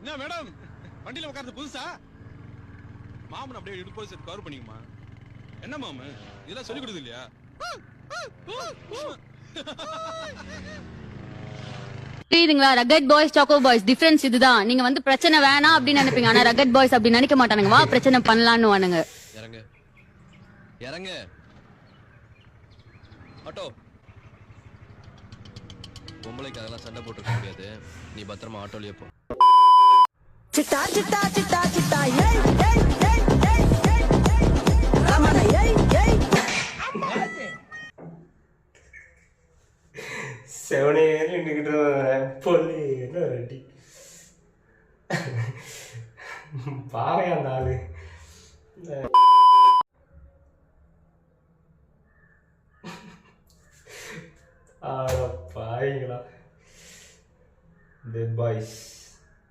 என்ன மேடம் வண்டியில உட்கார்ந்து புதுசா மாமன் அப்படியே இடுப்பு போய் கவர் பண்ணிக்குமா என்ன மாமு இதெல்லாம் சொல்லி கொடுது இல்லையா புரியுதுங்களா? Rugged boys choco boys difference இதுதான். நீங்க வந்து பிரச்சனை வேணாம் அப்படின்னு நினைப்பீங்க, ஆனா ரகட் பாய்ஸ் அப்படி நினைக்க மாட்டானுங்க. வா பிரச்சனை பண்ணலாம்னு வானுங்க. இறங்கு இறங்கு ஆட்டோ. பொம்பளைக்கு அதெல்லாம் சண்டை போட்டுக்க முடியாது. நீ பத்திரமா ஆட்டோலயே போ. சிட்டா சிட்டா சிட்டா சிட்டா ஏய் ஏய் ஏய் ஏய் ஏய் ரமண ஏய் ஏய் செவனேன்னு நின்றுக்கிட்டு பொல்லி என்ன ரெட்டி பாவையா அந்த ஆளு. ஆட பாய்ங்களா டெட் பாய்ஸ்.